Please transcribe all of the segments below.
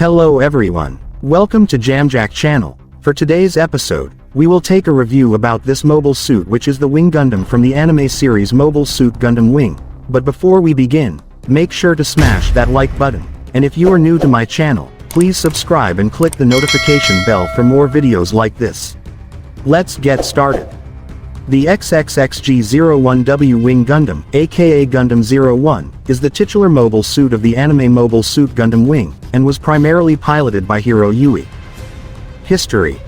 Hello everyone. Welcome to JamJac channel. For today's episode, we will take a review about this mobile suit, which is the Wing Gundam from the anime series Mobile Suit Gundam Wing. But before we begin, make sure to smash that like button. And if you are new to my channel, please subscribe and click the notification bell for more videos like this. Let's get started. The XXXG-01W Wing Gundam, aka Gundam 01, is the titular mobile suit of the anime Mobile Suit Gundam Wing, and was primarily piloted by Heero Yuy. History.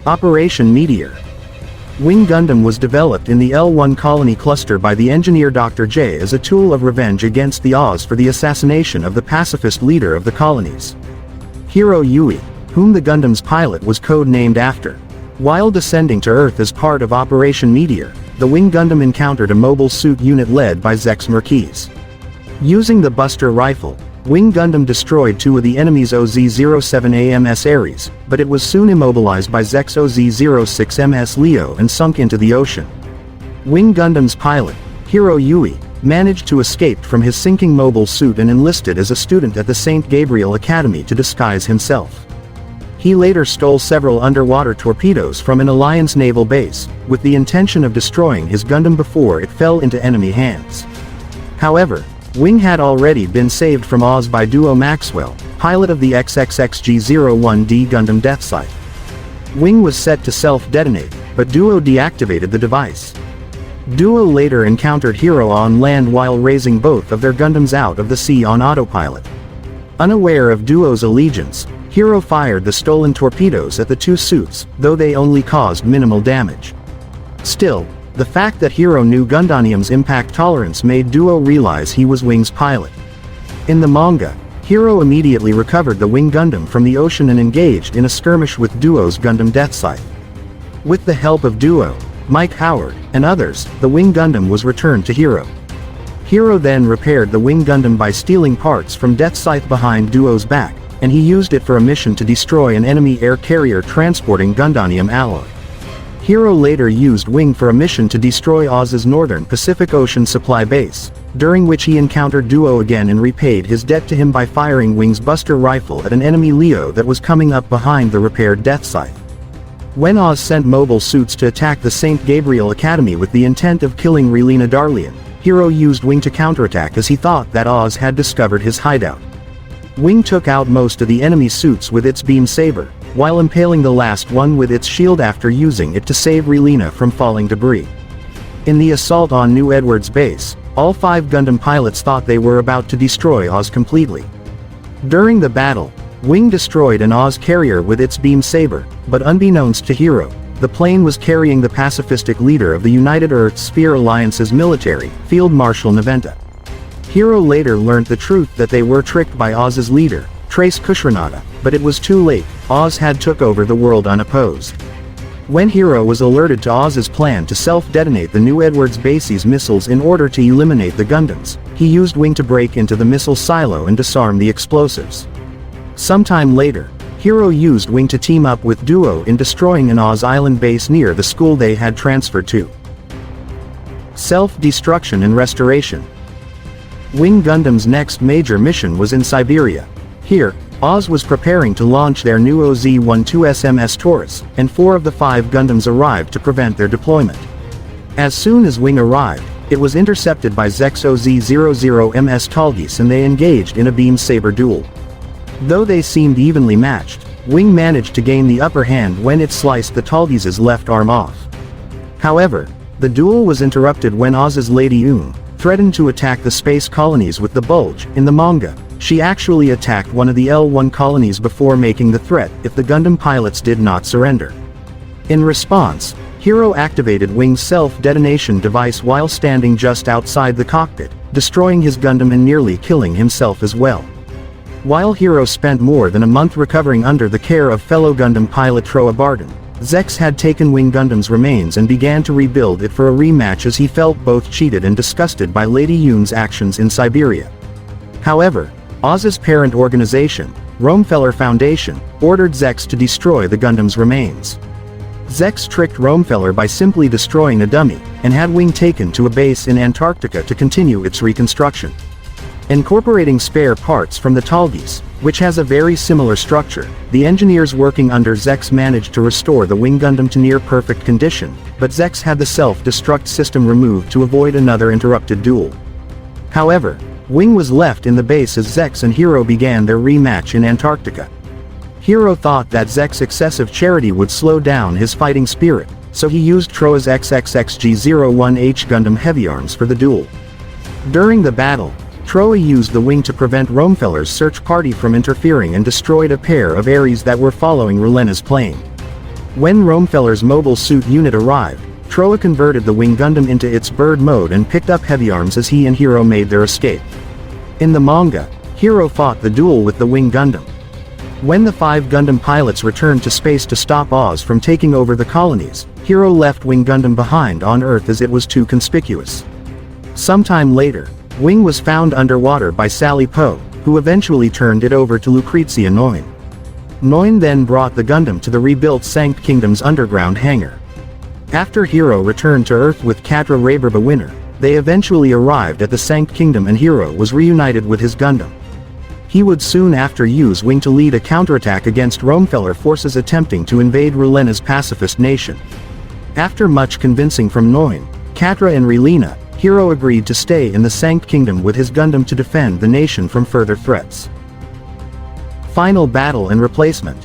Operation Meteor. Wing Gundam was developed in the L1 colony cluster by the engineer Dr. J as a tool of revenge against the Oz for the assassination of the pacifist leader of the colonies, Heero Yuy, whom the Gundam's pilot was code-named after. While descending to Earth as part of Operation Meteor, the Wing Gundam encountered a mobile suit unit led by Zex Marquis. Using the Buster Rifle, Wing Gundam destroyed two of the enemy's OZ-07 Ares, but it was soon immobilized by Zex OZ-06 Leo and sunk into the ocean. Wing Gundam's pilot, Heero Yuy, managed to escape from his sinking mobile suit and enlisted as a student at the St. Gabriel Academy to disguise himself. He later stole several underwater torpedoes from an Alliance naval base, with the intention of destroying his Gundam before it fell into enemy hands. However, Wing had already been saved from Oz by Duo Maxwell, pilot of the XXXG-01W Gundam Death Scythe. Wing was set to self-detonate, but Duo deactivated the device. Duo later encountered Heero on land while raising both of their Gundams out of the sea on autopilot. Unaware of Duo's allegiance, Heero fired the stolen torpedoes at the two suits, though they only caused minimal damage. Still, the fact that Heero knew Gundanium's impact tolerance made Duo realize he was Wing's pilot. In the manga, Heero immediately recovered the Wing Gundam from the ocean and engaged in a skirmish with Duo's Gundam Death Scythe. With the help of Duo, Mike Howard, and others, the Wing Gundam was returned to Heero. Heero then repaired the Wing Gundam by stealing parts from Death Scythe behind Duo's back, and he used it for a mission to destroy an enemy air carrier transporting Gundanium alloy. Heero later used Wing for a mission to destroy Oz's northern Pacific Ocean supply base, during which he encountered Duo again and repaid his debt to him by firing Wing's Buster Rifle at an enemy Leo that was coming up behind the repaired Death Scythe. When Oz sent mobile suits to attack the St. Gabriel Academy with the intent of killing Relina Darlian, Heero used Wing to counterattack as he thought that Oz had discovered his hideout. Wing took out most of the enemy suits with its beam saber, while impaling the last one with its shield after using it to save Relina from falling debris. In the assault on New Edwards base, all 5 Gundam pilots thought they were about to destroy Oz completely. During the battle, Wing destroyed an Oz carrier with its beam saber, but unbeknownst to Heero, the plane was carrying the pacifistic leader of the United Earth Sphere Alliance's military, Field Marshal Naventa. Heero later learned the truth that they were tricked by Oz's leader, Trace Kushranada, but it was too late. Oz had took over the world unopposed. When Heero was alerted to Oz's plan to self-detonate the New Edwards base's missiles in order to eliminate the Gundams, he used Wing to break into the missile silo and disarm the explosives. Sometime later, Heero used Wing to team up with Duo in destroying an Oz Island base near the school they had transferred to. Self-destruction and restoration. Wing Gundam's next major mission was in Siberia. Here, Oz was preparing to launch their new OZ-12 Taurus, and 4 of the 5 Gundams arrived to prevent their deployment. As soon as Wing arrived, it was intercepted by Zex OZ-00 Tallgeese and they engaged in a beam saber duel. Though they seemed evenly matched, Wing managed to gain the upper hand when it sliced the Tallgeese's left arm off. However, the duel was interrupted when Oz's Lady Une threatened to attack the space colonies with the Bulge. In the manga, she actually attacked one of the L1 colonies before making the threat if the Gundam pilots did not surrender. In response, Heero activated Wing's self-detonation device while standing just outside the cockpit, destroying his Gundam and nearly killing himself as well. While Heero spent more than a month recovering under the care of fellow Gundam pilot Troa Barden, Zex had taken Wing Gundam's remains and began to rebuild it for a rematch as he felt both cheated and disgusted by Lady Une's actions in Siberia. However, Oz's parent organization, Romefeller Foundation, ordered Zex to destroy the Gundam's remains. Zex tricked Romefeller by simply destroying a dummy, and had Wing taken to a base in Antarctica to continue its reconstruction. Incorporating spare parts from the Talgis, which has a very similar structure, the engineers working under Zex managed to restore the Wing Gundam to near-perfect condition, but Zex had the self-destruct system removed to avoid another interrupted duel. However, Wing was left in the base as Zex and Heero began their rematch in Antarctica. Heero thought that Zex's excessive charity would slow down his fighting spirit, so he used Troa's XXXG-01W Gundam heavy arms for the duel. During the battle, Troa used the wing to prevent Romefeller's search party from interfering and destroyed a pair of Ares that were following Relena's plane. When Romefeller's mobile suit unit arrived, Troa converted the Wing Gundam into its bird mode and picked up heavy arms as he and Heero made their escape. In the manga, Heero fought the duel with the Wing Gundam. When the 5 Gundam pilots returned to space to stop Oz from taking over the colonies, Heero left Wing Gundam behind on Earth as it was too conspicuous. Sometime later, Wing was found underwater by Sally Poe, who eventually turned it over to Lucrezia Noin. Noin then brought the Gundam to the rebuilt Sankt Kingdom's underground hangar. After Heero returned to Earth with Catra Rayburba Winner, they eventually arrived at the Sankt Kingdom and Heero was reunited with his Gundam. He would soon after use Wing to lead a counterattack against Romefeller forces attempting to invade Relena's pacifist nation. After much convincing from Noin, Catra and Relena, Heero agreed to stay in the Sankt Kingdom with his Gundam to defend the nation from further threats. Final battle and replacement.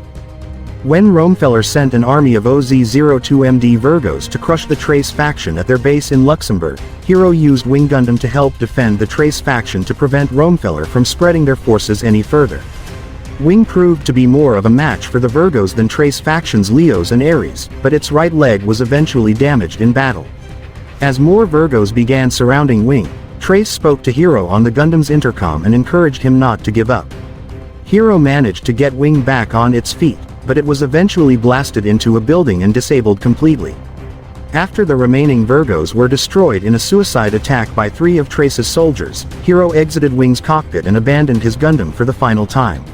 When Romefeller sent an army of OZ-02MD Virgos to crush the Trace faction at their base in Luxembourg, Heero used Wing Gundam to help defend the Trace faction to prevent Romefeller from spreading their forces any further. Wing proved to be more of a match for the Virgos than Trace faction's Leos and Ares, but its right leg was eventually damaged in battle. As more Virgos began surrounding Wing, Trace spoke to Heero on the Gundam's intercom and encouraged him not to give up. Heero managed to get Wing back on its feet, but it was eventually blasted into a building and disabled completely. After the remaining Virgos were destroyed in a suicide attack by 3 of Trace's soldiers, Heero exited Wing's cockpit and abandoned his Gundam for the final time.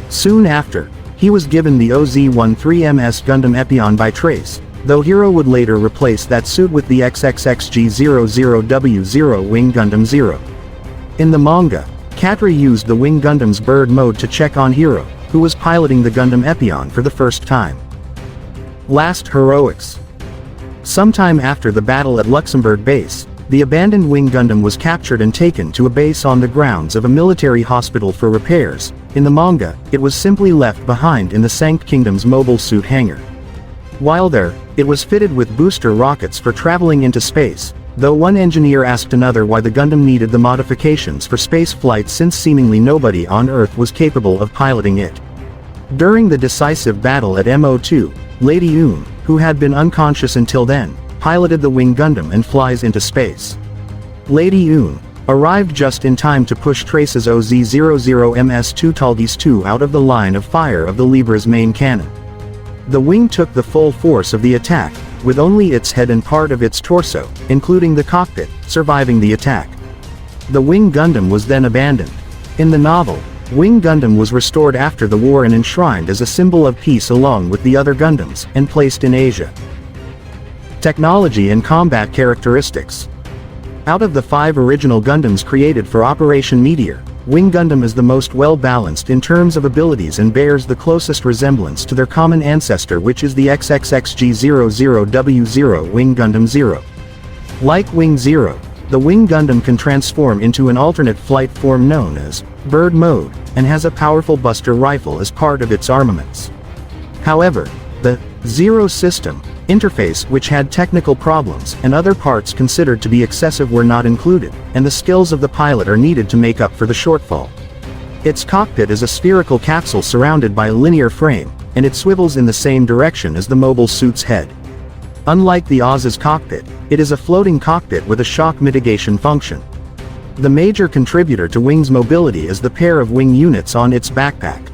Soon after, he was given the OZ-13MS Gundam Epion by Trace, though Heero would later replace that suit with the XXXG-00W Wing Gundam 0. In the manga, Catra used the Wing Gundam's bird mode to check on Heero, who was piloting the Gundam Epion for the first time. Last heroics. Sometime after the battle at Luxembourg base, the abandoned Wing Gundam was captured and taken to a base on the grounds of a military hospital for repairs. In the manga, it was simply left behind in the Sankt Kingdom's mobile suit hangar. While there, it was fitted with booster rockets for traveling into space, though one engineer asked another why the Gundam needed the modifications for space flight since seemingly nobody on Earth was capable of piloting it. During the decisive battle at MO2, Lady Une, who had been unconscious until then, piloted the Wing Gundam and flies into space. Lady Une arrived just in time to push Trace's OZ-00MS-2 Talgis 2 out of the line of fire of the Libra's main cannon. The Wing took the full force of the attack, with only its head and part of its torso, including the cockpit, surviving the attack. The Wing Gundam was then abandoned. In the novel, Wing Gundam was restored after the war and enshrined as a symbol of peace along with the other Gundams, and placed in Asia. Technology and combat characteristics. Out of the 5 original Gundams created for Operation Meteor, Wing Gundam is the most well-balanced in terms of abilities and bears the closest resemblance to their common ancestor, which is the XXXG-00W Wing Gundam 0. Like Wing 0, the Wing Gundam can transform into an alternate flight form known as bird mode, and has a powerful buster rifle as part of its armaments. However, the Zero system interface, which had technical problems and other parts considered to be excessive, were not included, and the skills of the pilot are needed to make up for the shortfall. Its cockpit is a spherical capsule surrounded by a linear frame, and it swivels in the same direction as the mobile suit's head. Unlike the Oz's cockpit, it is a floating cockpit with a shock mitigation function. The major contributor to Wing's mobility is the pair of wing units on its backpack.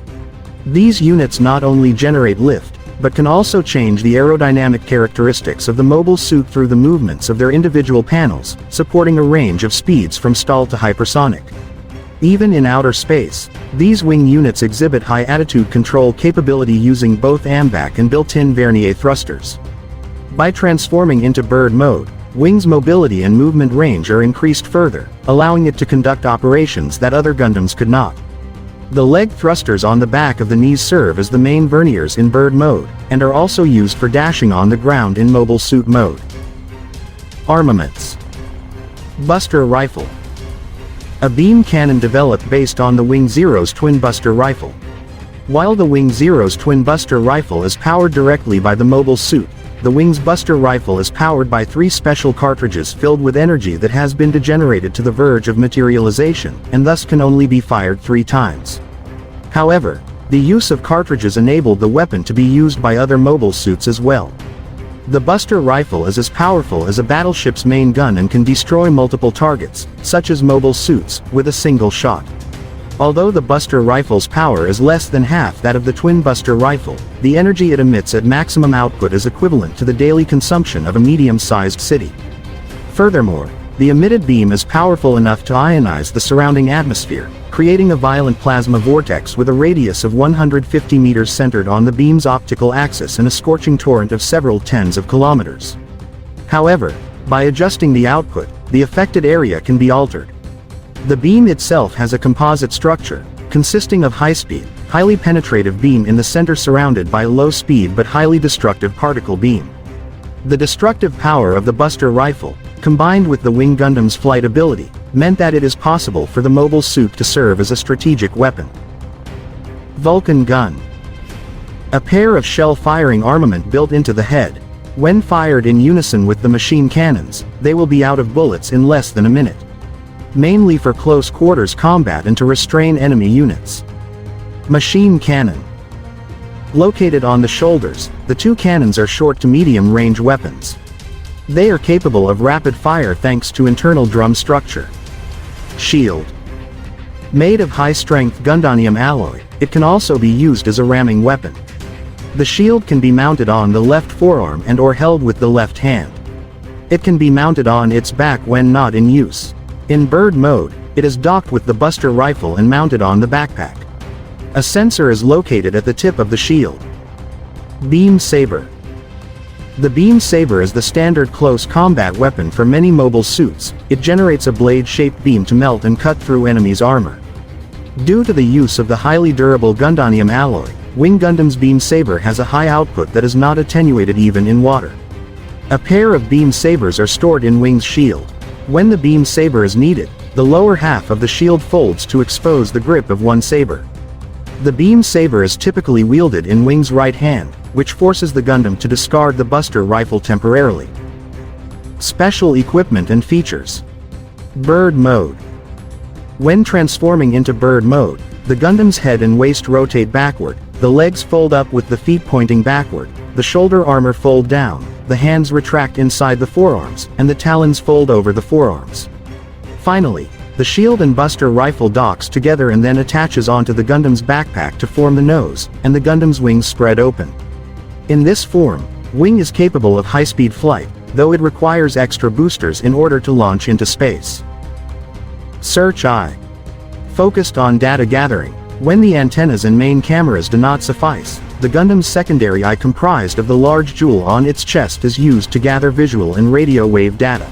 These units not only generate lift, but can also change the aerodynamic characteristics of the mobile suit through the movements of their individual panels, supporting a range of speeds from stall to hypersonic. Even in outer space, these wing units exhibit high attitude control capability using both AMBAC and built-in vernier thrusters. By transforming into bird mode, Wing's mobility and movement range are increased further, allowing it to conduct operations that other Gundams could not. The leg thrusters on the back of the knees serve as the main verniers in bird mode, and are also used for dashing on the ground in mobile suit mode. Armaments. Buster Rifle. A beam cannon developed based on the Wing Zero's Twin Buster Rifle. While the Wing Zero's Twin Buster Rifle is powered directly by the mobile suit, the Wing's Buster Rifle is powered by 3 special cartridges filled with energy that has been degenerated to the verge of materialization, and thus can only be fired 3 times. However, the use of cartridges enabled the weapon to be used by other mobile suits as well. The Buster Rifle is as powerful as a battleship's main gun and can destroy multiple targets, such as mobile suits, with a single shot. Although the Buster Rifle's power is less than half that of the Twin Buster Rifle, the energy it emits at maximum output is equivalent to the daily consumption of a medium-sized city. Furthermore, the emitted beam is powerful enough to ionize the surrounding atmosphere, creating a violent plasma vortex with a radius of 150 meters centered on the beam's optical axis and a scorching torrent of several tens of kilometers. However, by adjusting the output, the affected area can be altered. The beam itself has a composite structure, consisting of high-speed, highly penetrative beam in the center surrounded by low-speed but highly destructive particle beam. The destructive power of the Buster Rifle, combined with the Wing Gundam's flight ability, meant that it is possible for the mobile suit to serve as a strategic weapon. Vulcan Gun. A pair of shell-firing armament built into the head. When fired in unison with the machine cannons, they will be out of bullets in less than a minute. Mainly for close quarters combat and to restrain enemy units. Machine Cannon. Located on the shoulders, the 2 cannons are short to medium range weapons. They are capable of rapid fire thanks to internal drum structure. Shield. Made of high-strength Gundanium alloy, it can also be used as a ramming weapon. The shield can be mounted on the left forearm and or held with the left hand. It can be mounted on its back when not in use. In bird mode, it is docked with the Buster Rifle and mounted on the backpack. A sensor is located at the tip of the shield. Beam Saber. The Beam Saber is the standard close combat weapon for many mobile suits. It generates a blade-shaped beam to melt and cut through enemies' armor. Due to the use of the highly durable Gundanium alloy, Wing Gundam's Beam Saber has a high output that is not attenuated even in water. A pair of Beam Sabers are stored in Wing's shield. When the Beam Saber is needed, the lower half of the shield folds to expose the grip of one saber. The Beam Saber is typically wielded in Wing's right hand, which forces the Gundam to discard the Buster Rifle temporarily. Special equipment and features. Bird Mode. When transforming into bird mode, the Gundam's head and waist rotate backward, the legs fold up with the feet pointing backward, the shoulder armor fold down, the hands retract inside the forearms, and the talons fold over the forearms. Finally, the shield and Buster Rifle docks together and then attaches onto the Gundam's backpack to form the nose, and the Gundam's wings spread open. In this form, Wing is capable of high-speed flight, though it requires extra boosters in order to launch into space. Search Eye. Focused on data gathering. When the antennas and main cameras do not suffice, the Gundam's secondary eye comprised of the large jewel on its chest is used to gather visual and radio wave data.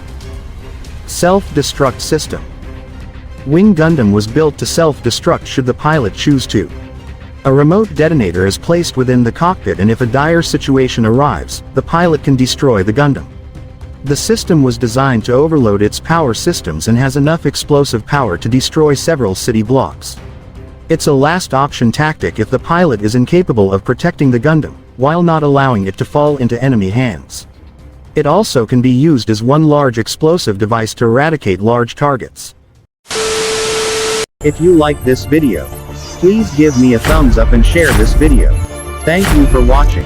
Self-destruct system. Wing Gundam was built to self-destruct should the pilot choose to. A remote detonator is placed within the cockpit, and if a dire situation arrives, the pilot can destroy the Gundam. The system was designed to overload its power systems and has enough explosive power to destroy several city blocks. It's a last option tactic if the pilot is incapable of protecting the Gundam, while not allowing it to fall into enemy hands. It also can be used as one large explosive device to eradicate large targets. If you like this video, please give me a thumbs up and share this video. Thank you for watching.